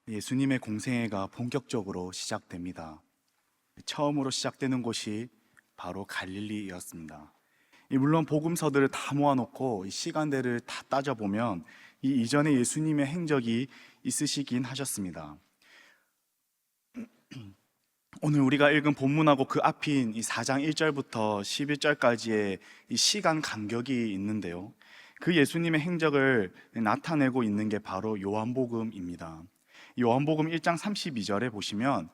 예수님의 공생애가 본격적으로 시작됩니다. 처음으로 시작되는 곳이 바로 갈릴리였습니다. 물론 복음서들을 다 모아놓고 이 시간대를 다 따져보면 이 이전에 예수님의 행적이 있으시긴 하셨습니다. 오늘 우리가 읽은 본문하고 그 앞인 이 4장 1절부터 11절까지의 이 시간 간격이 있는데요, 그 예수님의 행적을 나타내고 있는 게 바로 요한복음입니다. 요한복음 1장 32절에 보시면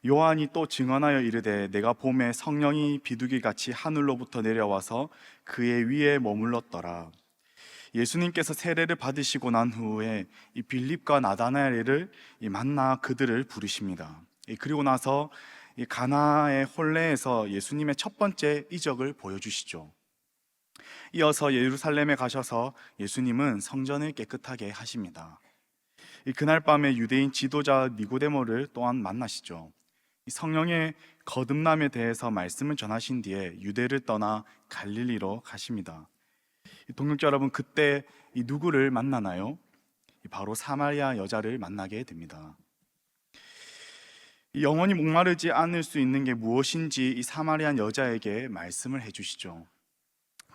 요한이 또 증언하여 이르되 내가 봄에 성령이 비둘기같이 하늘로부터 내려와서 그의 위에 머물렀더라. 예수님께서 세례를 받으시고 난 후에 이 빌립과 나다나엘을 만나 그들을 부르십니다. 그리고 나서 이 가나의 혼례에서 예수님의 첫 번째 이적을 보여주시죠. 이어서 예루살렘에 가셔서 예수님은 성전을 깨끗하게 하십니다. 그날 밤에 유대인 지도자 니고데모를 또한 만나시죠. 성령의 거듭남에 대해서 말씀을 전하신 뒤에 유대를 떠나 갈릴리로 가십니다. 동역자 여러분, 그때 누구를 만나나요? 바로 사마리아 여자를 만나게 됩니다. 영원히 목마르지 않을 수 있는 게 무엇인지 이 사마리아 여자에게 말씀을 해주시죠.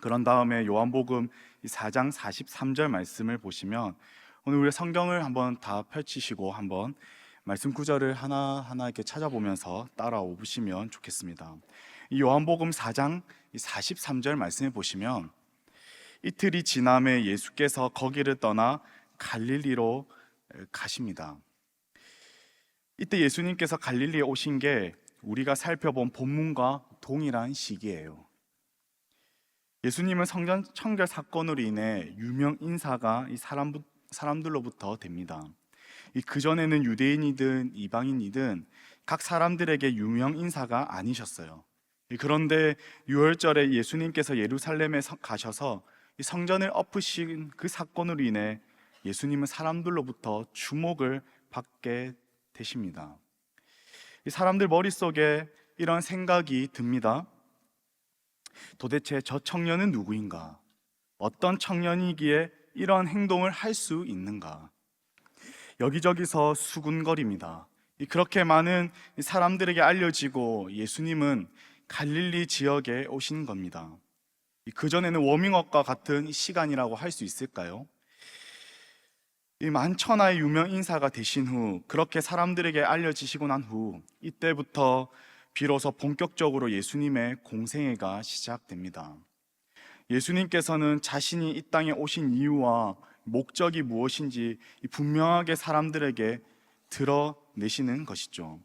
그런 다음에 요한복음 4장 43절 말씀을 보시면, 오늘 우리 성경을 한번 다 펼치시고 한번 말씀 구절을 하나하나 이렇게 찾아보면서 따라오시면 좋겠습니다. 이 요한복음 4장 43절 말씀을 보시면, 이틀이 지남에 예수께서 거기를 떠나 갈릴리로 가십니다. 이때 예수님께서 갈릴리에 오신 게 우리가 살펴본 본문과 동일한 시기예요. 예수님은 성전 청결 사건으로 인해 유명 인사가 이 사람들로부터 됩니다. 그전에는 유대인이든 이방인이든 각 사람들에게 유명 인사가 아니셨어요. 그런데 유월절에 예수님께서 예루살렘에 가셔서 이 성전을 엎으신 그 사건으로 인해 예수님은 사람들로부터 주목을 받게 되십니다. 이 사람들 머릿속에 이런 생각이 듭니다. 도대체 저 청년은 누구인가? 어떤 청년이기에 이런 행동을 할 수 있는가? 여기저기서 수군거립니다. 그렇게 많은 사람들에게 알려지고 예수님은 갈릴리 지역에 오신 겁니다. 그전에는 워밍업과 같은 시간이라고 할 수 있을까요? 이 만천하의 유명 인사가 되신 후, 그렇게 사람들에게 알려지시고 난 후, 이때부터 비로소 본격적으로 예수님의 공생애가 시작됩니다. 예수님께서는 자신이 이 땅에 오신 이유와 목적이 무엇인지 분명하게 사람들에게 드러내시는 것이죠.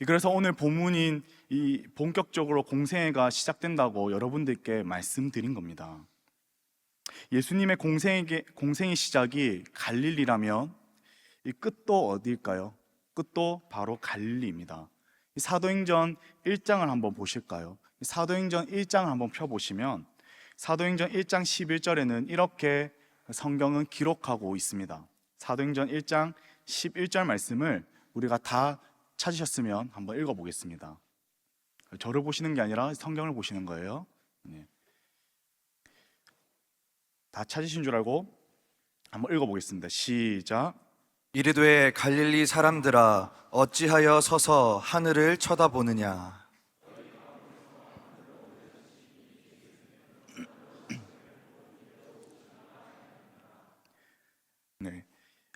그래서 오늘 본문인 이 본격적으로 공생애가 시작된다고 여러분들께 말씀드린 겁니다. 예수님의 공생의 시작이 갈릴리라면 이 끝도 어디일까요? 끝도 바로 갈릴리입니다. 사도행전 1장을 한번 보실까요? 사도행전 1장을 한번 펴보시면 사도행전 1장 11절에는 이렇게 성경은 기록하고 있습니다. 사도행전 1장 11절 말씀을 우리가 다 찾으셨으면 한번 읽어보겠습니다. 저를 보시는 게 아니라 성경을 보시는 거예요. 다 찾으신 줄 알고 한번 읽어보겠습니다. 시작. 이르되 갈릴리 사람들아 어찌하여 서서 하늘을 쳐다보느냐. 네,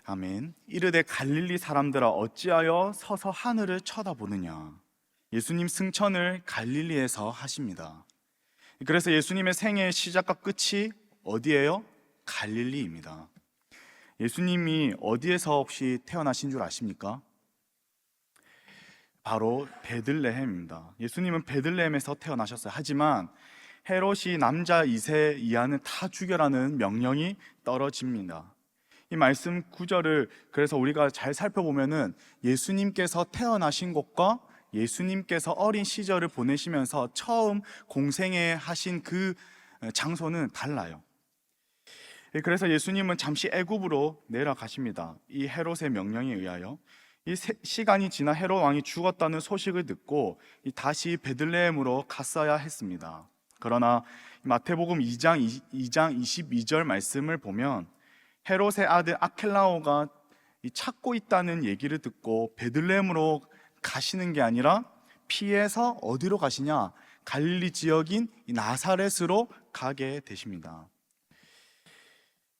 아멘. 이르되 갈릴리 사람들아 어찌하여 서서 하늘을 쳐다보느냐. 예수님 승천을 갈릴리에서 하십니다. 그래서 예수님의 생애의 시작과 끝이 어디예요? 갈릴리입니다. 예수님이 어디에서 혹시 태어나신 줄 아십니까? 바로 베들레헴입니다. 예수님은 베들레헴에서 태어나셨어요. 하지만 헤롯이 남자 2세 이하는 다 죽여라는 명령이 떨어집니다. 이 말씀 구절을 그래서 우리가 잘 살펴보면은 예수님께서 태어나신 곳과 예수님께서 어린 시절을 보내시면서 처음 공생애 하신 그 장소는 달라요. 그래서 예수님은 잠시 애굽으로 내려가십니다. 이 헤롯의 명령에 의하여. 이 시간이 지나 헤롯 왕이 죽었다는 소식을 듣고 다시 베들레헴으로 갔어야 했습니다. 그러나 마태복음 2장 22절 말씀을 보면 헤롯의 아들 아켈라오가 이 찾고 있다는 얘기를 듣고 베들레헴으로 가시는 게 아니라 피해서 어디로 가시냐? 갈릴리 지역인 이 나사렛으로 가게 되십니다.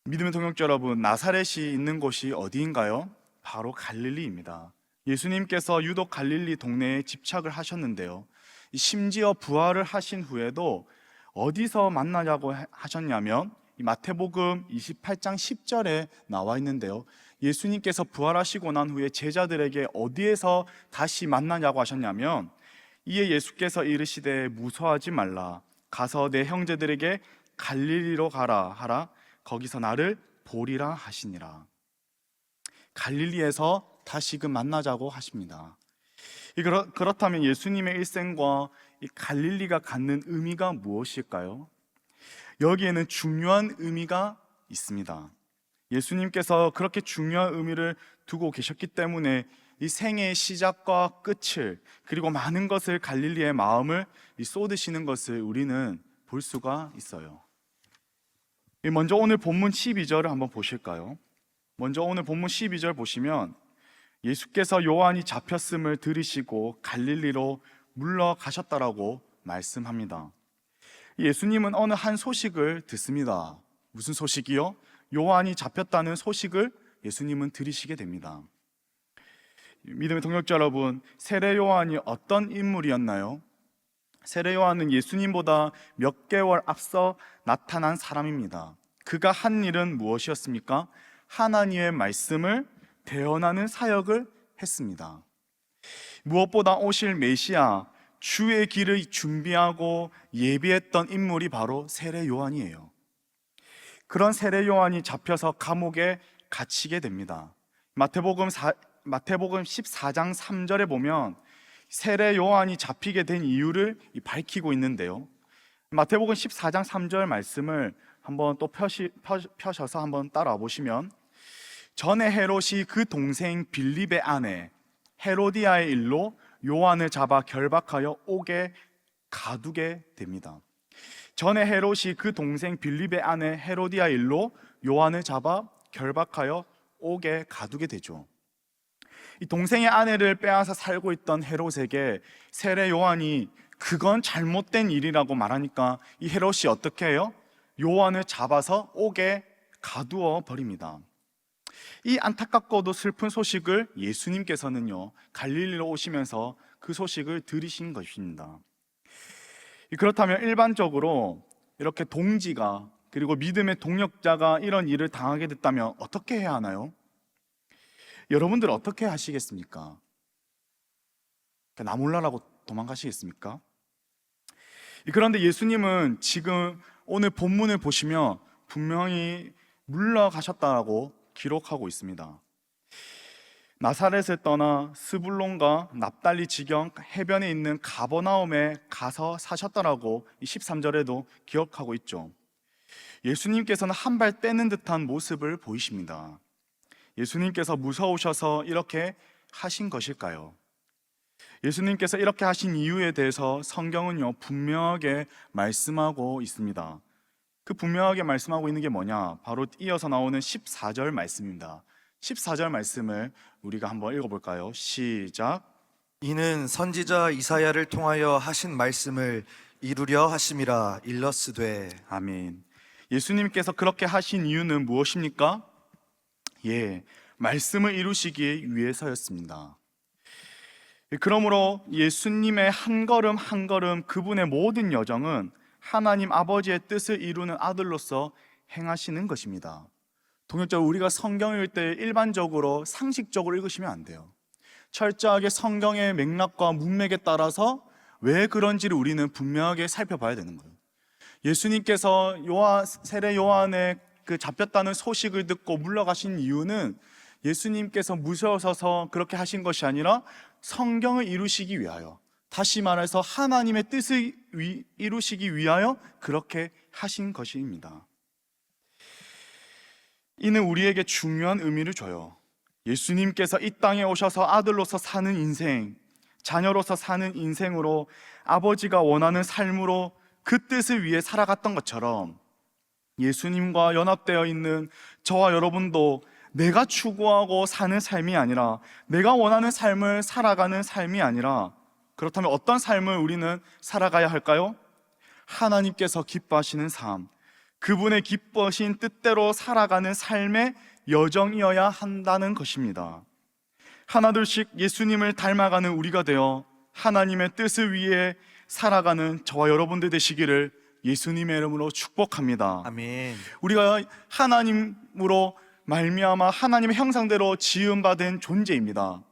믿음의 동역자 여러분, 나사렛이 있는 곳이 어디인가요? 바로 갈릴리입니다. 예수님께서 유독 갈릴리 동네에 집착을 하셨는데요, 심지어 부활을 하신 후에도 어디서 만나자고 하셨냐면 이 마태복음 28장 10절에 나와 있는데요, 예수님께서 부활하시고 난 후에 제자들에게 어디에서 다시 만나냐고 하셨냐면, 이에 예수께서 이르시되 무서워하지 말라, 가서 내 형제들에게 갈릴리로 가라 하라, 거기서 나를 보리라 하시니라. 갈릴리에서 다시금 만나자고 하십니다. 그렇다면 예수님의 일생과 이 갈릴리가 갖는 의미가 무엇일까요? 여기에는 중요한 의미가 있습니다. 예수님께서 그렇게 중요한 의미를 두고 계셨기 때문에 이 생애의 시작과 끝을, 그리고 많은 것을 갈릴리의 마음을 쏟으시는 것을 우리는 볼 수가 있어요. 먼저 오늘 본문 12절을 한번 보실까요? 먼저 오늘 본문 12절 보시면 예수께서 요한이 잡혔음을 들으시고 갈릴리로 물러가셨다라고 말씀합니다. 예수님은 어느 한 소식을 듣습니다. 무슨 소식이요? 요한이 잡혔다는 소식을 예수님은 들으시게 됩니다. 믿음의 동역자 여러분, 세례 요한이 어떤 인물이었나요? 세례 요한은 예수님보다 몇 개월 앞서 나타난 사람입니다. 그가 한 일은 무엇이었습니까? 하나님의 말씀을 대언하는 사역을 했습니다. 무엇보다 오실 메시아, 주의 길을 준비하고 예비했던 인물이 바로 세례 요한이에요. 그런 세례 요한이 잡혀서 감옥에 갇히게 됩니다. 마태복음 14장 3절에 보면 세례 요한이 잡히게 된 이유를 밝히고 있는데요, 마태복음 14장 3절 말씀을 한번 또 펴셔서 한번 따라와 보시면, 전에 헤롯이 그 동생 빌립의 아내 헤로디아의 일로 요한을 잡아 결박하여 옥에 가두게 됩니다. 전에 헤롯이 그 동생 빌립의 아내 헤로디아의 일로 요한을 잡아 결박하여 옥에 가두게 되죠. 이 동생의 아내를 빼앗아 살고 있던 헤롯에게 세례 요한이 그건 잘못된 일이라고 말하니까 이 헤롯이 어떻게 해요? 요한을 잡아서 옥에 가두어 버립니다. 이 안타깝고도 슬픈 소식을 예수님께서는요, 갈릴리로 오시면서 그 소식을 들으신 것입니다. 그렇다면 일반적으로 이렇게 동지가, 그리고 믿음의 동역자가 이런 일을 당하게 됐다면 어떻게 해야 하나요? 여러분들 어떻게 하시겠습니까? 나 몰라라고 도망가시겠습니까? 그런데 예수님은 지금 오늘 본문을 보시면 분명히 물러가셨다고 기록하고 있습니다. 나사렛을 떠나 스불론과 납달리 지경 해변에 있는 가버나움에 가서 사셨다라고 13절에도 기억하고 있죠. 예수님께서는 한 발 떼는 듯한 모습을 보이십니다. 예수님께서 무서우셔서 이렇게 하신 것일까요? 예수님께서 이렇게 하신 이유에 대해서 성경은요, 분명하게 말씀하고 있습니다. 그 분명하게 말씀하고 있는 게 뭐냐? 바로 이어서 나오는 14절 말씀입니다. 14절 말씀을 우리가 한번 읽어볼까요? 시작. 이는 선지자 이사야를 통하여 하신 말씀을 이루려 하심이라 일러스되. 아멘. 예수님께서 그렇게 하신 이유는 무엇입니까? 말씀을 이루시기 위해서였습니다. 그러므로 예수님의 한 걸음 한 걸음, 그분의 모든 여정은 하나님 아버지의 뜻을 이루는 아들로서 행하시는 것입니다. 동역자, 우리가 성경을 읽을 때 일반적으로 상식적으로 읽으시면 안 돼요. 철저하게 성경의 맥락과 문맥에 따라서 왜 그런지를 우리는 분명하게 살펴봐야 되는 거예요. 예수님께서 세례 요한의 그 잡혔다는 소식을 듣고 물러가신 이유는 예수님께서 무서워서 그렇게 하신 것이 아니라 성경을 이루시기 위하여, 다시 말해서 하나님의 뜻을 이루시기 위하여 그렇게 하신 것입니다. 이는 우리에게 중요한 의미를 줘요. 예수님께서 이 땅에 오셔서 아들로서 사는 인생, 자녀로서 사는 인생으로 아버지가 원하는 삶으로 그 뜻을 위해 살아갔던 것처럼 예수님과 연합되어 있는 저와 여러분도 내가 추구하고 사는 삶이 아니라, 내가 원하는 삶을 살아가는 삶이 아니라, 그렇다면 어떤 삶을 우리는 살아가야 할까요? 하나님께서 기뻐하시는 삶, 그분의 기뻐하신 뜻대로 살아가는 삶의 여정이어야 한다는 것입니다. 하나둘씩 예수님을 닮아가는 우리가 되어 하나님의 뜻을 위해 살아가는 저와 여러분들 되시기를 예수님의 이름으로 축복합니다. 아멘. 우리가 하나님으로 말미암아 하나님의 형상대로 지음받은 존재입니다.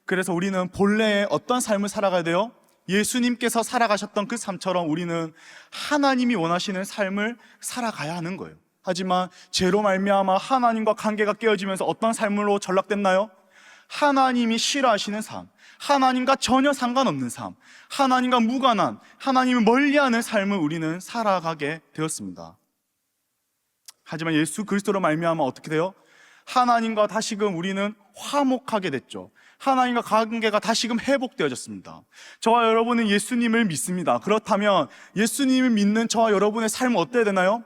그래서 우리는 본래의 어떤 삶을 살아가야 돼요? 예수님께서 살아가셨던 그 삶처럼 우리는 하나님이 원하시는 삶을 살아가야 하는 거예요. 하지만 죄로 말미암아 하나님과 관계가 깨어지면서 어떤 삶으로 전락됐나요? 하나님이 싫어하시는 삶, 하나님과 전혀 상관없는 삶, 하나님과 무관한, 하나님을 멀리하는 삶을 우리는 살아가게 되었습니다. 하지만 예수 그리스도로 말미암아 어떻게 돼요? 하나님과 다시금 우리는 화목하게 됐죠. 하나님과 관계가 다시금 회복되어졌습니다. 저와 여러분은 예수님을 믿습니다. 그렇다면 예수님을 믿는 저와 여러분의 삶은 어때야 되나요?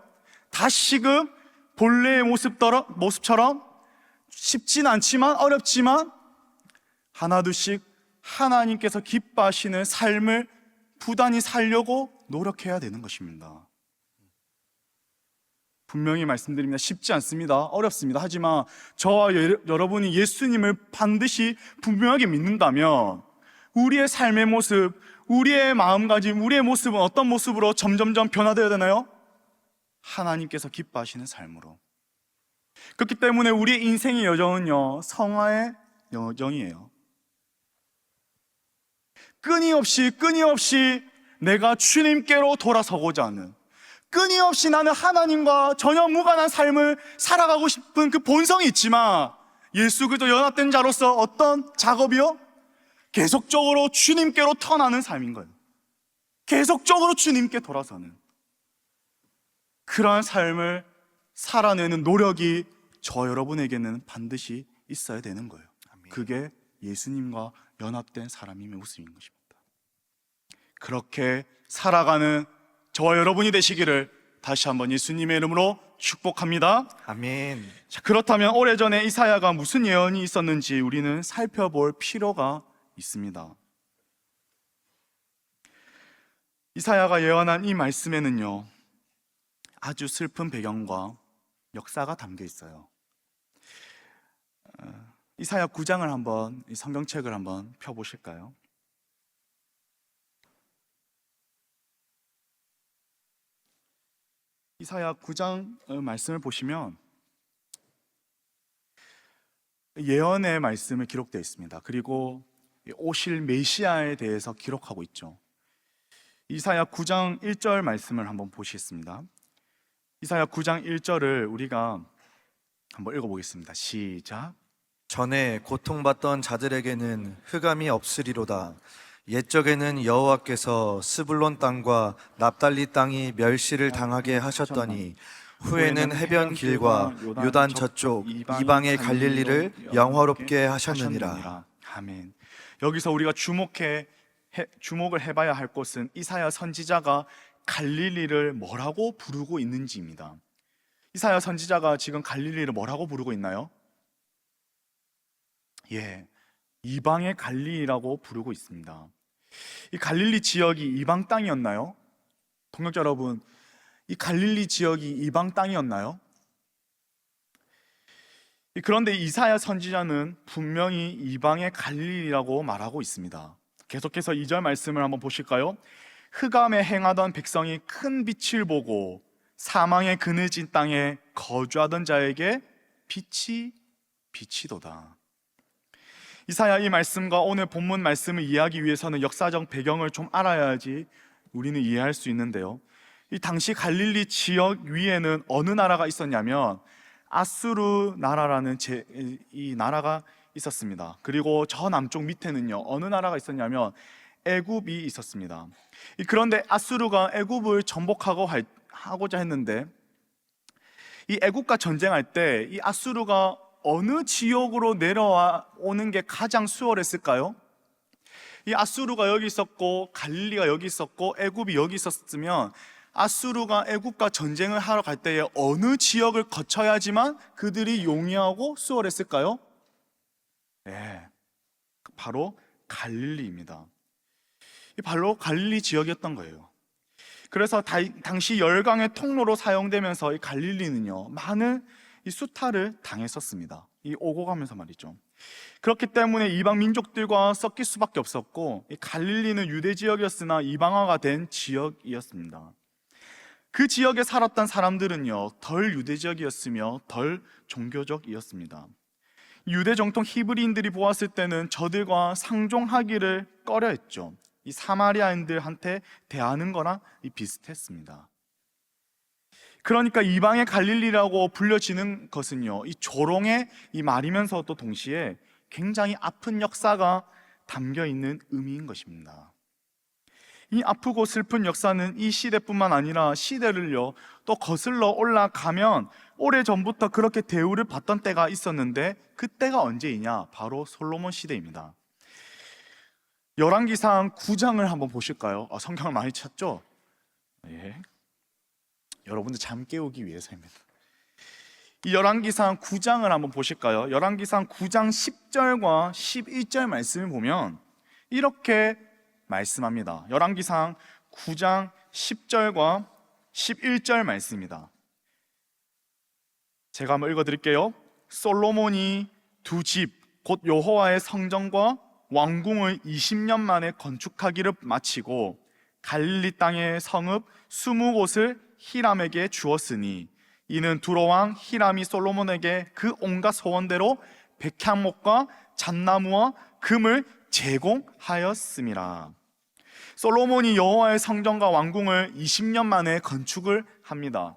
다시금 본래의 모습처럼 쉽진 않지만, 어렵지만 하나둘씩 하나님께서 기뻐하시는 삶을 부단히 살려고 노력해야 되는 것입니다. 분명히 말씀드립니다. 쉽지 않습니다. 어렵습니다. 하지만 저와 여러분이 예수님을 반드시 분명하게 믿는다면 우리의 삶의 모습, 우리의 마음가짐, 우리의 모습은 어떤 모습으로 점점점 변화되어야 되나요? 하나님께서 기뻐하시는 삶으로. 그렇기 때문에 우리의 인생의 여정은요, 성화의 여정이에요. 끊임없이 내가 주님께로 돌아서고자 하는, 끊임없이 나는 하나님과 전혀 무관한 삶을 살아가고 싶은 그 본성이 있지만, 예수 그리스도 연합된 자로서 어떤 작업이요? 계속적으로 주님께로 턴하는 삶인 거예요. 계속적으로 주님께 돌아서는 그러한 삶을 살아내는 노력이 저 여러분에게는 반드시 있어야 되는 거예요. 그게 예수님과 연합된 사람의 모습인 것입니다. 그렇게 살아가는 저와 여러분이 되시기를 다시 한번 예수님의 이름으로 축복합니다. 아멘. 자, 그렇다면 오래전에 이사야가 무슨 예언이 있었는지 우리는 살펴볼 필요가 있습니다. 이사야가 예언한 이 말씀에는요, 아주 슬픈 배경과 역사가 담겨 있어요. 이사야 9장을 한번, 이 성경책을 한번 펴보실까요? 이사야 9장 말씀을 보시면 예언의 말씀이 기록되어 있습니다. 그리고 오실 메시아에 대해서 기록하고 있죠. 이사야 9장 1절 말씀을 한번 보시겠습니다. 이사야 9장 1절을 우리가 한번 읽어보겠습니다. 시작. 전에 고통받던 자들에게는 흑암이 없으리로다. 옛적에는 여호와께서 스불론 땅과 납달리 땅이 멸시를 당하게 하셨더니 후에는 해변 길과 요단 저쪽 이방의 갈릴리를 영화롭게 하셨느니라. 아멘. 여기서 우리가 주목을 해봐야 할 것은 이사야 선지자가 갈릴리를 뭐라고 부르고 있는지입니다. 이사야 선지자가 지금 갈릴리를 뭐라고 부르고 있나요? 이방의 갈릴리라고 부르고 있습니다. 이 갈릴리 지역이 이방 땅이었나요? 동역자 여러분, 이 갈릴리 지역이 이방 땅이었나요? 그런데 이사야 선지자는 분명히 이방의 갈릴리라고 말하고 있습니다. 계속해서 2절 말씀을 한번 보실까요? 흑암에 행하던 백성이 큰 빛을 보고 사망의 그늘진 땅에 거주하던 자에게 빛이 비치도다. 이사야 이 말씀과 오늘 본문 말씀을 이해하기 위해서는 역사적 배경을 좀 알아야지 우리는 이해할 수 있는데요, 이 당시 갈릴리 지역 위에는 어느 나라가 있었냐면 아수르 나라라는 이 나라가 있었습니다. 그리고 저 남쪽 밑에는요, 어느 나라가 있었냐면 애굽이 있었습니다. 그런데 아수르가 애굽을 정복하고자 했는데, 이 애굽과 전쟁할 때 이 아수르가 어느 지역으로 내려와 오는 게 가장 수월했을까요? 이 아수르가 여기 있었고 갈릴리가 여기 있었고 애굽이 여기 있었으면 아수르가 애국과 전쟁을 하러 갈 때에 어느 지역을 거쳐야지만 그들이 용이하고 수월했을까요? 네, 바로 갈릴리입니다. 바로 갈릴리 지역이었던 거예요. 그래서 당시 열강의 통로로 사용되면서 이 갈릴리는요, 많은 이 수탈을 당했었습니다. 이 오고 가면서 말이죠. 그렇기 때문에 이방 민족들과 섞일 수밖에 없었고, 이 갈릴리는 유대 지역이었으나 이방화가 된 지역이었습니다. 그 지역에 살았던 사람들은요, 덜 유대적이었으며 덜 종교적이었습니다. 유대 정통 히브리인들이 보았을 때는 저들과 상종하기를 꺼려했죠. 이 사마리아인들한테 대하는 거랑 비슷했습니다. 그러니까 이방의 갈릴리라고 불려지는 것은요, 이 조롱의 이 말이면서도 동시에 굉장히 아픈 역사가 담겨 있는 의미인 것입니다. 이 아프고 슬픈 역사는 이 시대뿐만 아니라 시대를요 또 거슬러 올라가면 오래전부터 그렇게 대우를 받던 때가 있었는데, 그 때가 언제이냐? 바로 솔로몬 시대입니다. 열왕기상 9장을 한번 보실까요? 성경을 많이 찾죠? 예. 여러분들 잠 깨우기 위해서입니다. 이 열왕기상 9장을 한번 보실까요? 열왕기상 9장 10절과 11절 말씀을 보면 이렇게 말씀합니다. 열왕기상 9장 10절과 11절 말씀입니다. 제가 한번 읽어드릴게요. 솔로몬이 두 집, 곧 여호와의 성전과 왕궁을 20년 만에 건축하기를 마치고 갈릴리 땅의 성읍 20곳을 히람에게 주었으니, 이는 두로왕 히람이 솔로몬에게 그 온갖 소원대로 백향목과 잣나무와 금을 제공하였음이라. 솔로몬이 여호와의 성전과 왕궁을 20년 만에 건축을 합니다.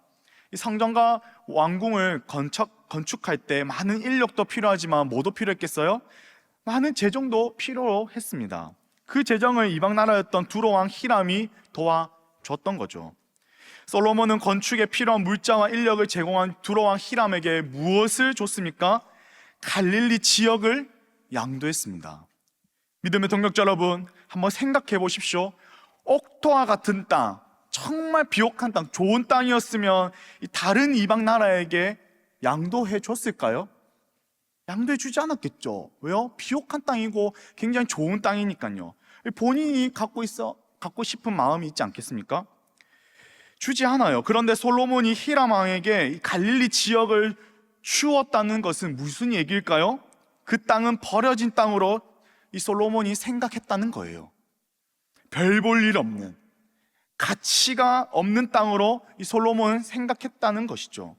이 성전과 왕궁을 건축할 때 많은 인력도 필요하지만 뭐도 필요했겠어요? 많은 재정도 필요했습니다. 그 재정을 이방 나라였던 두로왕 히람이 도와줬던 거죠. 솔로몬은 건축에 필요한 물자와 인력을 제공한 두로왕 히람에게 무엇을 줬습니까? 갈릴리 지역을 양도했습니다. 믿음의 동역자 여러분, 한번 생각해 보십시오. 옥토와 같은 땅, 정말 비옥한 땅, 좋은 땅이었으면 다른 이방 나라에게 양도해 줬을까요? 양도해 주지 않았겠죠. 왜요? 비옥한 땅이고 굉장히 좋은 땅이니까요. 본인이 갖고 싶은 마음이 있지 않겠습니까? 주지 않아요. 그런데 솔로몬이 히람 왕에게 갈릴리 지역을 주었다는 것은 무슨 얘기일까요? 그 땅은 버려진 땅으로 이 솔로몬이 생각했다는 거예요. 별 볼 일 없는, 가치가 없는 땅으로 이 솔로몬은 생각했다는 것이죠.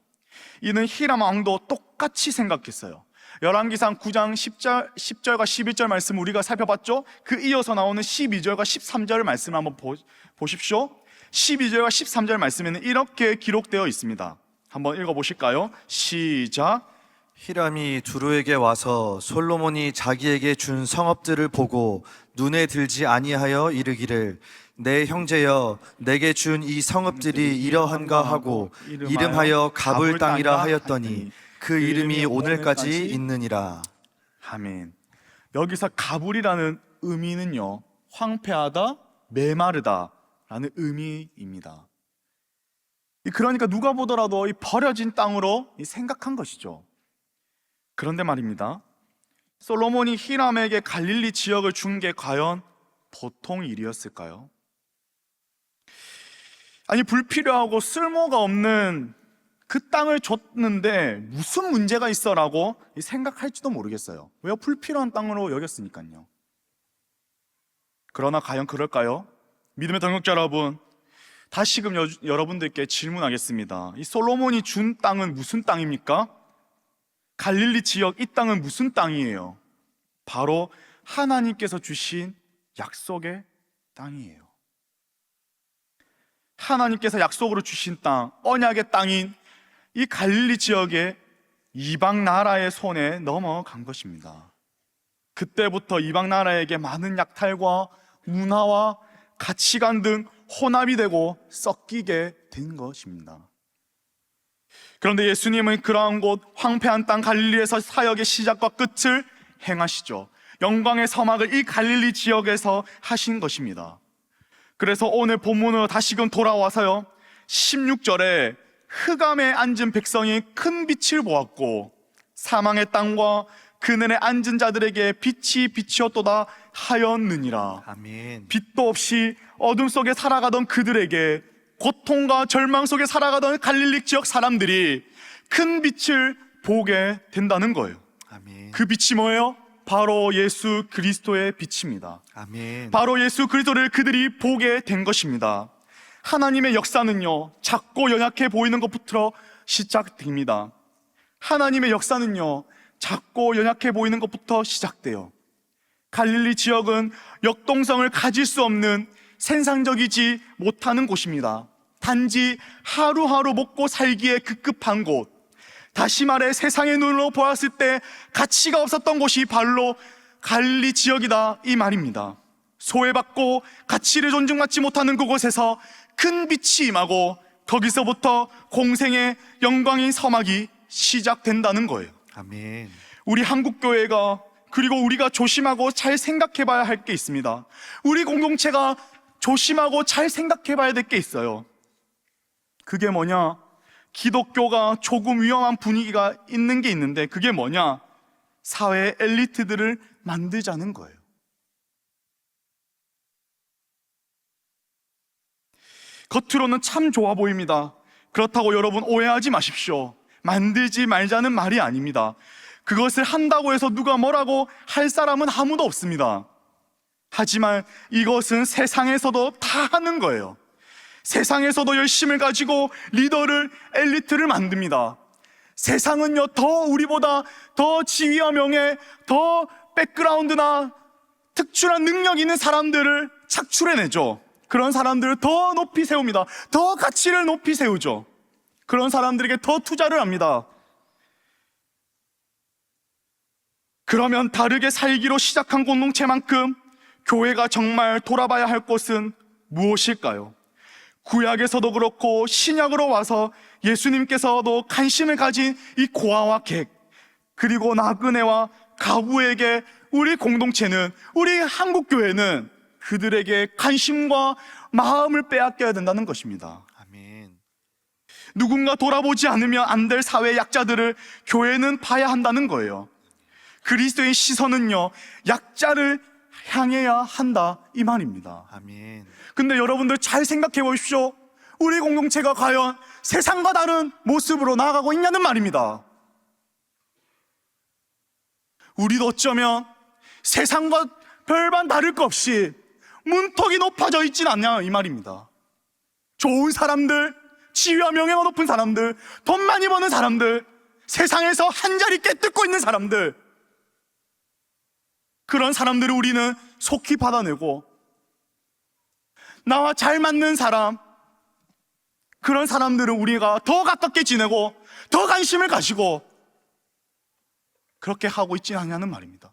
이는 히람 왕도 똑같이 생각했어요. 열왕기상 9장 10절과 11절 말씀 우리가 살펴봤죠? 그 이어서 나오는 12절과 13절 말씀 한번 보십시오. 12절과 13절 말씀에는 이렇게 기록되어 있습니다. 한번 읽어보실까요? 시작. 히람이 두루에게 와서 솔로몬이 자기에게 준 성읍들을 보고 눈에 들지 아니하여 이르기를, 내 형제여, 내게 준 이 성읍들이 이러한가 하고 이름하여 가불 땅이라 하였더니 그 이름이 오늘까지 있느니라. 아멘. 여기서 가불이라는 의미는요, 황폐하다, 메마르다 라는 의미입니다. 그러니까 누가 보더라도 이 버려진 땅으로 생각한 것이죠. 그런데 말입니다, 솔로몬이 히람에게 갈릴리 지역을 준 게 과연 보통 일이었을까요? 아니, 불필요하고 쓸모가 없는 그 땅을 줬는데 무슨 문제가 있어라고 생각할지도 모르겠어요. 왜요? 불필요한 땅으로 여겼으니까요. 그러나 과연 그럴까요? 믿음의 동역자 여러분, 다시금 여러분들께 질문하겠습니다. 이 솔로몬이 준 땅은 무슨 땅입니까? 갈릴리 지역, 이 땅은 무슨 땅이에요? 바로 하나님께서 주신 약속의 땅이에요. 하나님께서 약속으로 주신 땅, 언약의 땅인 이 갈릴리 지역에 이방 나라의 손에 넘어간 것입니다. 그때부터 이방 나라에게 많은 약탈과 문화와 가치관 등 혼합이 되고 섞이게 된 것입니다. 그런데 예수님은 그러한 곳 황폐한 땅 갈릴리에서 사역의 시작과 끝을 행하시죠. 영광의 서막을 이 갈릴리 지역에서 하신 것입니다. 그래서 오늘 본문으로 다시금 돌아와서요, 16절에 흑암에 앉은 백성이 큰 빛을 보았고 사망의 땅과 그늘에 앉은 자들에게 빛이 비치었도다 하였느니라. 아멘. 빛도 없이 어둠 속에 살아가던 그들에게, 고통과 절망 속에 살아가던 갈릴리 지역 사람들이 큰 빛을 보게 된다는 거예요. 아멘. 그 빛이 뭐예요? 바로 예수 그리스도의 빛입니다. 아멘. 바로 예수 그리스도를 그들이 보게 된 것입니다. 하나님의 역사는요, 작고 연약해 보이는 것부터 시작됩니다. 하나님의 역사는요, 작고 연약해 보이는 것부터 시작돼요. 갈릴리 지역은 역동성을 가질 수 없는 생산적이지 못하는 곳입니다. 단지 하루하루 먹고 살기에 급급한 곳, 다시 말해 세상의 눈으로 보았을 때 가치가 없었던 곳이 바로 갈릴리 지역이다, 이 말입니다. 소외받고 가치를 존중받지 못하는 그곳에서 큰 빛이 임하고 거기서부터 공생의 영광의 서막이 시작된다는 거예요. 아멘. 우리 한국교회가, 그리고 우리가 조심하고 잘 생각해 봐야 할 게 있습니다. 우리 공동체가 조심하고 잘 생각해 봐야 될 게 있어요. 그게 뭐냐? 기독교가 조금 위험한 분위기가 있는 게 있는데, 그게 뭐냐? 사회 엘리트들을 만들자는 거예요. 겉으로는 참 좋아 보입니다. 그렇다고 여러분 오해하지 마십시오. 만들지 말자는 말이 아닙니다. 그것을 한다고 해서 누가 뭐라고 할 사람은 아무도 없습니다. 하지만 이것은 세상에서도 다 하는 거예요. 세상에서도 열심을 가지고 리더를, 엘리트를 만듭니다. 세상은요, 더 우리보다 더 지위와 명예, 더 백그라운드나 특출한 능력 있는 사람들을 착출해내죠. 그런 사람들을 더 높이 세웁니다. 더 가치를 높이 세우죠. 그런 사람들에게 더 투자를 합니다. 그러면 다르게 살기로 시작한 공동체만큼 교회가 정말 돌아봐야 할 곳은 무엇일까요? 구약에서도 그렇고 신약으로 와서 예수님께서도 관심을 가진 이 고아와 객, 그리고 나그네와 가부에게 우리 공동체는, 우리 한국교회는 그들에게 관심과 마음을 빼앗겨야 된다는 것입니다. 아멘. 누군가 돌아보지 않으면 안 될 사회 약자들을 교회는 봐야 한다는 거예요. 그리스도의 시선은요, 약자를 향해야 한다, 이 말입니다. 아멘. 근데 여러분들 잘 생각해 보십시오. 우리 공동체가 과연 세상과 다른 모습으로 나아가고 있냐는 말입니다. 우리도 어쩌면 세상과 별반 다를 것 없이 문턱이 높아져 있진 않냐, 이 말입니다. 좋은 사람들, 지위와 명예가 높은 사람들, 돈 많이 버는 사람들, 세상에서 한 자리 깨뜯고 있는 사람들, 그런 사람들을 우리는 속히 받아내고, 나와 잘 맞는 사람, 그런 사람들은 우리가 더 가깝게 지내고 더 관심을 가지고 그렇게 하고 있지 않냐는 말입니다.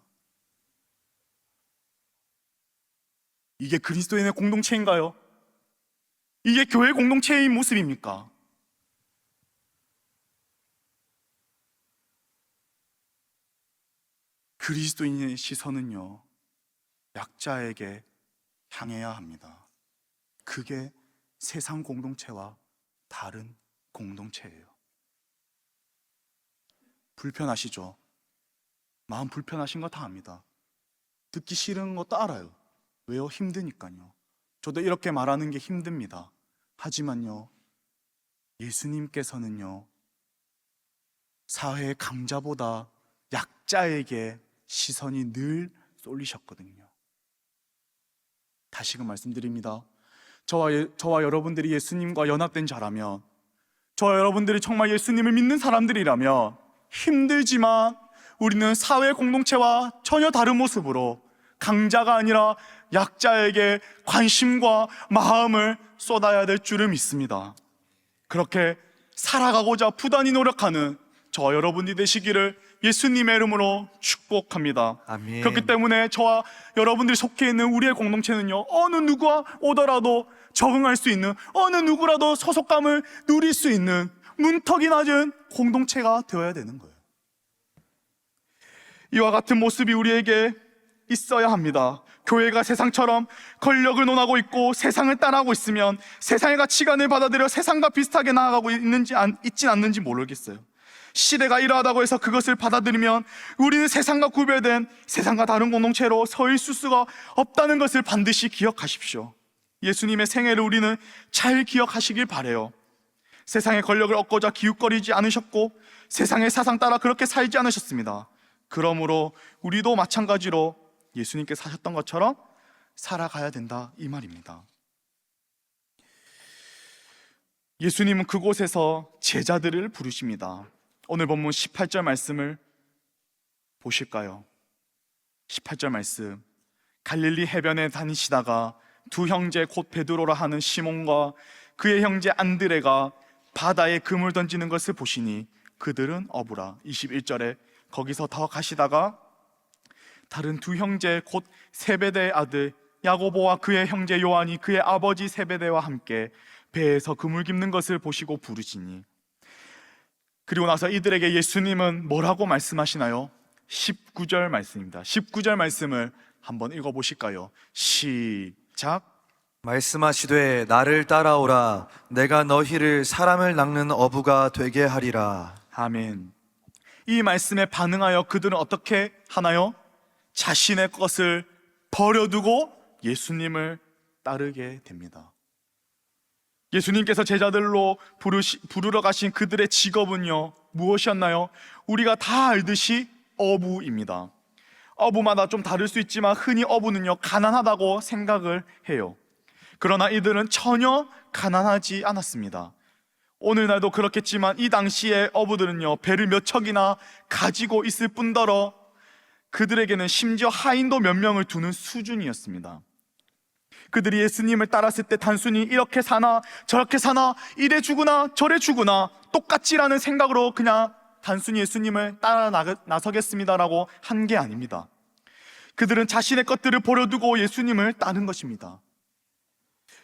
이게 그리스도인의 공동체인가요? 이게 교회 공동체의 모습입니까? 그리스도인의 시선은요, 약자에게 향해야 합니다. 그게 세상 공동체와 다른 공동체예요. 불편하시죠? 마음 불편하신 거 다 압니다. 듣기 싫은 것도 알아요. 왜요? 힘드니까요. 저도 이렇게 말하는 게 힘듭니다. 하지만요, 예수님께서는요, 사회의 강자보다 약자에게 시선이 늘 쏠리셨거든요. 다시금 말씀드립니다. 저와 여러분들이 예수님과 연합된 자라면, 저와 여러분들이 정말 예수님을 믿는 사람들이라면, 힘들지만 우리는 사회 공동체와 전혀 다른 모습으로 강자가 아니라 약자에게 관심과 마음을 쏟아야 될 줄을 믿습니다. 그렇게 살아가고자 부단히 노력하는 저와 여러분이 되시기를 예수님의 이름으로 축복합니다. 아멘. 그렇기 때문에 저와 여러분들이 속해 있는 우리의 공동체는요, 어느 누구와 오더라도 적응할 수 있는, 어느 누구라도 소속감을 누릴 수 있는 문턱이 낮은 공동체가 되어야 되는 거예요. 이와 같은 모습이 우리에게 있어야 합니다. 교회가 세상처럼 권력을 논하고 있고 세상을 따라하고 있으면 세상의 가치관을 받아들여 세상과 비슷하게 나아가고 있진 않는지 모르겠어요. 시대가 이러하다고 해서 그것을 받아들이면 우리는 세상과 구별된 세상과 다른 공동체로 서 있을 수가 없다는 것을 반드시 기억하십시오. 예수님의 생애를 우리는 잘 기억하시길 바라요. 세상의 권력을 얻고자 기웃거리지 않으셨고 세상의 사상 따라 그렇게 살지 않으셨습니다. 그러므로 우리도 마찬가지로 예수님께서 사셨던 것처럼 살아가야 된다, 이 말입니다. 예수님은 그곳에서 제자들을 부르십니다. 오늘 본문 18절 말씀을 보실까요? 18절 말씀, 갈릴리 해변에 다니시다가 두 형제 곧 베드로라 하는 시몬과 그의 형제 안드레가 바다에 그물 던지는 것을 보시니 그들은 어부라. 21절에 거기서 더 가시다가 다른 두 형제 곧 세베대의 아들 야고보와 그의 형제 요한이 그의 아버지 세베대와 함께 배에서 그물 깁는 것을 보시고 부르시니, 그리고 나서 이들에게 예수님은 뭐라고 말씀하시나요? 19절 말씀입니다. 19절 말씀을 한번 읽어보실까요? 시작. 말씀하시되 나를 따라오라. 내가 너희를 사람을 낚는 어부가 되게 하리라. 아멘. 이 말씀에 반응하여 그들은 어떻게 하나요? 자신의 것을 버려두고 예수님을 따르게 됩니다. 예수님께서 제자들로 부르러 가신 그들의 직업은요, 무엇이었나요? 우리가 다 알듯이 어부입니다. 어부마다 좀 다를 수 있지만 흔히 어부는요, 가난하다고 생각을 해요. 그러나 이들은 전혀 가난하지 않았습니다. 오늘날도 그렇겠지만 이 당시에 어부들은요, 배를 몇 척이나 가지고 있을 뿐더러 그들에게는 심지어 하인도 몇 명을 두는 수준이었습니다. 그들이 예수님을 따랐을 때 단순히 이렇게 사나 저렇게 사나 이래 주구나 저래 주구나 똑같지라는 생각으로 그냥 단순히 예수님을 따라 나서겠습니다라고 한 게 아닙니다. 그들은 자신의 것들을 버려두고 예수님을 따른 것입니다.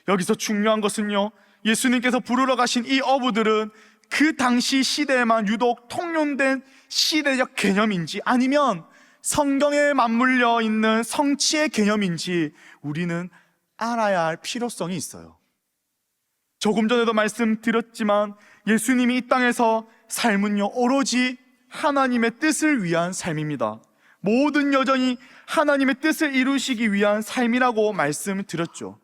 여기서 중요한 것은요, 예수님께서 부르러 가신 이 어부들은 그 당시 시대에만 유독 통용된 시대적 개념인지 아니면 성경에 맞물려 있는 성취의 개념인지 우리는 알아야 할 필요성이 있어요. 조금 전에도 말씀드렸지만 예수님이 이 땅에서 삶은요, 오로지 하나님의 뜻을 위한 삶입니다. 모든 여정이 하나님의 뜻을 이루시기 위한 삶이라고 말씀드렸죠.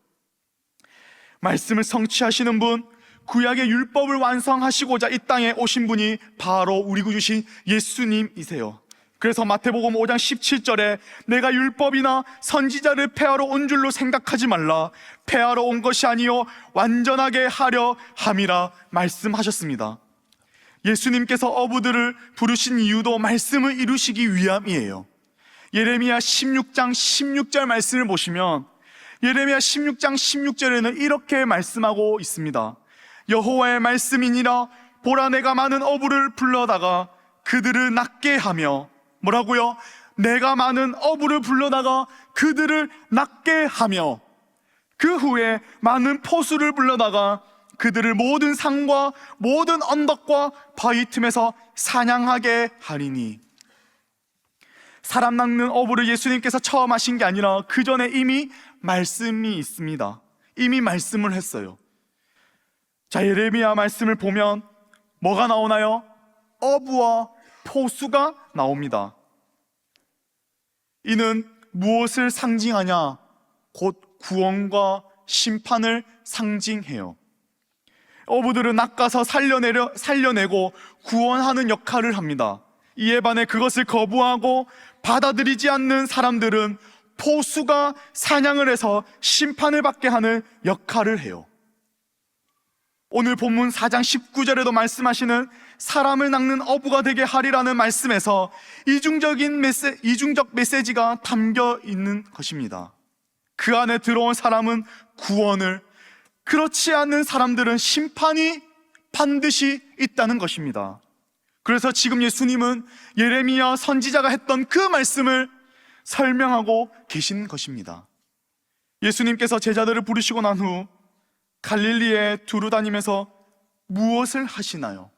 말씀을 성취하시는 분, 구약의 율법을 완성하시고자 이 땅에 오신 분이 바로 우리 구주신 예수님이세요. 그래서 마태복음 5장 17절에 내가 율법이나 선지자를 폐하러 온 줄로 생각하지 말라. 폐하러 온 것이 아니요 완전하게 하려 함이라 말씀하셨습니다. 예수님께서 어부들을 부르신 이유도 말씀을 이루시기 위함이에요. 예레미야 16장 16절 말씀을 보시면 예레미야 16장 16절에는 이렇게 말씀하고 있습니다. 여호와의 말씀이니라. 보라, 내가 많은 어부를 불러다가 그들을 낫게 하며, 뭐라고요? 내가 많은 어부를 불러다가 그들을 낫게 하며, 그 후에 많은 포수를 불러다가 그들을 모든 산과 모든 언덕과 바위 틈에서 사냥하게 하리니. 사람 낚는 어부를 예수님께서 처음 하신 게 아니라 그 전에 이미 말씀이 있습니다. 이미 말씀을 했어요. 자, 예레미야 말씀을 보면 뭐가 나오나요? 어부와 포수가 나옵니다. 이는 무엇을 상징하냐? 곧 구원과 심판을 상징해요. 어부들은 낚아서 살려내고 구원하는 역할을 합니다. 이에 반해 그것을 거부하고 받아들이지 않는 사람들은 포수가 사냥을 해서 심판을 받게 하는 역할을 해요. 오늘 본문 4장 19절에도 말씀하시는 사람을 낚는 어부가 되게 하리라는 말씀에서 이중적 메시지가 담겨 있는 것입니다. 그 안에 들어온 사람은 구원을, 그렇지 않은 사람들은 심판이 반드시 있다는 것입니다. 그래서 지금 예수님은 예레미야 선지자가 했던 그 말씀을 설명하고 계신 것입니다. 예수님께서 제자들을 부르시고 난 후 갈릴리에 두루 다니면서 무엇을 하시나요?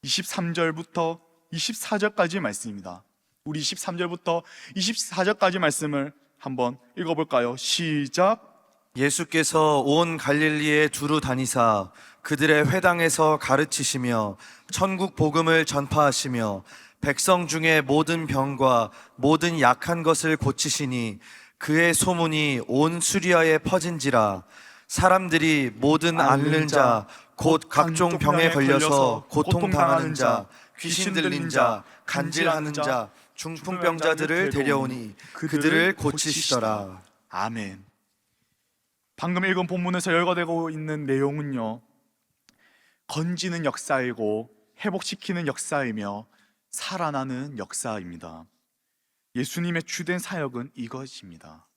23절부터 24절까지 말씀입니다. 우리 23절부터 24절까지 말씀을 한번 읽어볼까요? 시작. 예수께서 온 갈릴리에 두루 다니사 그들의 회당에서 가르치시며 천국 복음을 전파하시며 백성 중에 모든 병과 모든 약한 것을 고치시니 그의 소문이 온 수리아에 퍼진지라. 사람들이 모든 앓는 자 곧 각종 병에 걸려서 고통당하는 자, 귀신 들린 자, 간질하는 자, 중풍병자들을 데려오니 그들을 고치시더라. 아멘. 방금 읽은 본문에서 열거되고 있는 내용은요, 건지는 역사이고 회복시키는 역사이며 살아나는 역사입니다. 예수님의 주된 사역은 이것입니다.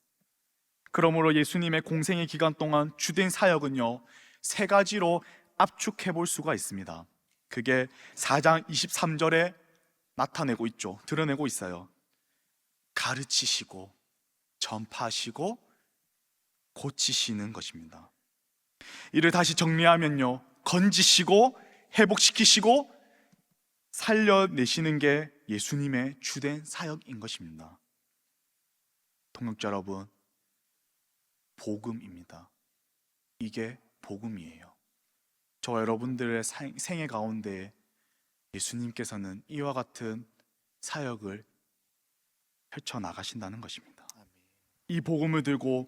그러므로 예수님의 공생의 기간 동안 주된 사역은요, 세 가지로 압축해 볼 수가 있습니다. 그게 4장 23절에 나타내고 있죠. 드러내고 있어요. 가르치시고 전파하시고 고치시는 것입니다. 이를 다시 정리하면요, 건지시고 회복시키시고 살려내시는 게 예수님의 주된 사역인 것입니다. 동역자 여러분, 복음입니다. 이게 복음이에요. 저와 여러분들의 생애 가운데 예수님께서는 이와 같은 사역을 펼쳐나가신다는 것입니다. 이 복음을 들고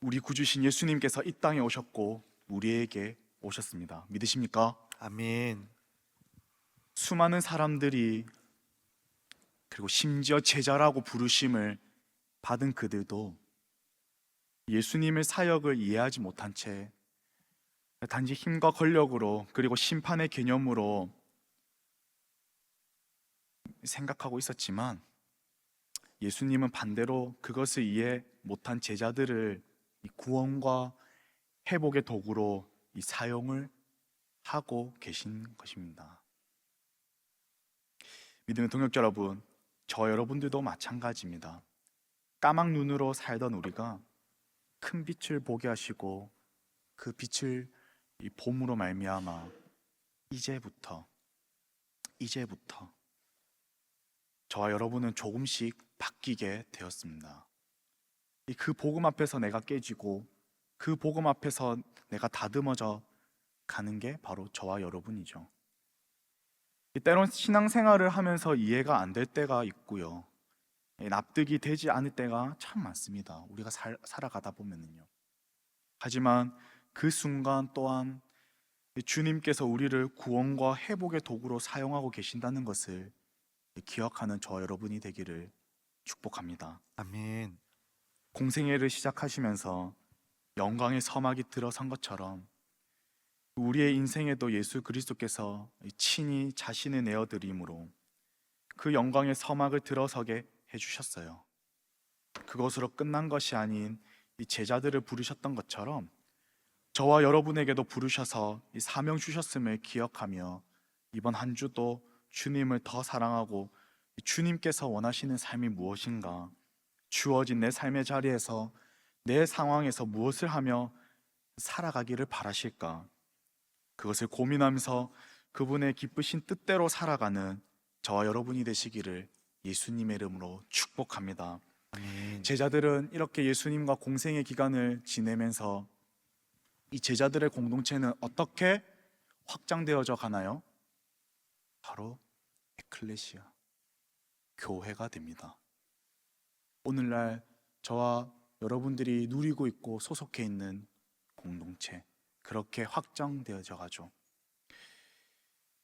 우리 구주신 예수님께서 이 땅에 오셨고 우리에게 오셨습니다. 믿으십니까? 아멘. 수많은 사람들이, 그리고 심지어 제자라고 부르심을 받은 그들도 예수님의 사역을 이해하지 못한 채 단지 힘과 권력으로, 그리고 심판의 개념으로 생각하고 있었지만, 예수님은 반대로 그것을 이해 못한 제자들을 이 구원과 회복의 도구로 이 사용을 하고 계신 것입니다. 믿음의 동역자 여러분, 저 여러분들도 마찬가지입니다. 까막 눈으로 살던 우리가 큰 빛을 보게 하시고 그 빛을 이 봄으로 말미암아 이제부터 저와 여러분은 조금씩 바뀌게 되었습니다. 그 복음 앞에서 내가 깨지고 그 복음 앞에서 내가 다듬어져 가는 게 바로 저와 여러분이죠. 때론 신앙생활을 하면서 이해가 안 될 때가 있고요, 납득이 되지 않을 때가 참 많습니다. 우리가 살아가다 보면은요. 하지만 그 순간 또한 주님께서 우리를 구원과 회복의 도구로 사용하고 계신다는 것을 기억하는 저와 여러분이 되기를 축복합니다. 아멘. 공생애를 시작하시면서 영광의 서막이 들어선 것처럼 우리의 인생에도 예수 그리스도께서 친히 자신을 내어드림으로 그 영광의 서막을 들어서게 해주셨어요. 그것으로 끝난 것이 아닌 이 제자들을 부르셨던 것처럼 저와 여러분에게도 부르셔서 이 사명 주셨음을 기억하며 이번 한 주도 주님을 더 사랑하고 주님께서 원하시는 삶이 무엇인가, 주어진 내 삶의 자리에서 내 상황에서 무엇을 하며 살아가기를 바라실까, 그것을 고민하면서 그분의 기쁘신 뜻대로 살아가는 저와 여러분이 되시기를 예수님의 이름으로 축복합니다. 아멘. 제자들은 이렇게 예수님과 공생의 기간을 지내면서 이 제자들의 공동체는 어떻게 확장되어져 가나요? 바로 에클레시아, 교회가 됩니다. 오늘날 저와 여러분들이 누리고 있고 소속해 있는 공동체, 그렇게 확장되어져 가죠.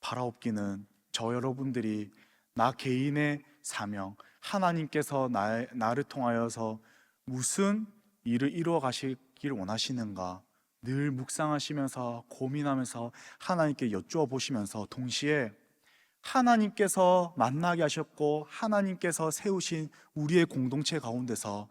바라옵기는 저 여러분들이 나 개인의 사명, 하나님께서 나를 통하여서 무슨 일을 이루어 가시길 원하시는가 늘 묵상하시면서 고민하면서 하나님께 여쭈어 보시면서, 동시에 하나님께서 만나게 하셨고 하나님께서 세우신 우리의 공동체 가운데서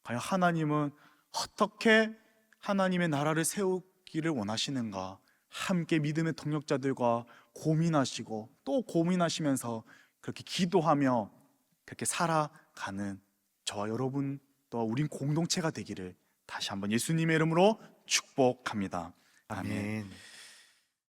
과연 하나님은 어떻게 하나님의 나라를 세우기를 원하시는가, 함께 믿음의 동역자들과 고민하시고 또 고민하시면서 그렇게 기도하며 그렇게 살아가는 저와 여러분 또 우린 공동체가 되기를 다시 한번 예수님의 이름으로 축복합니다. 아멘. 아멘.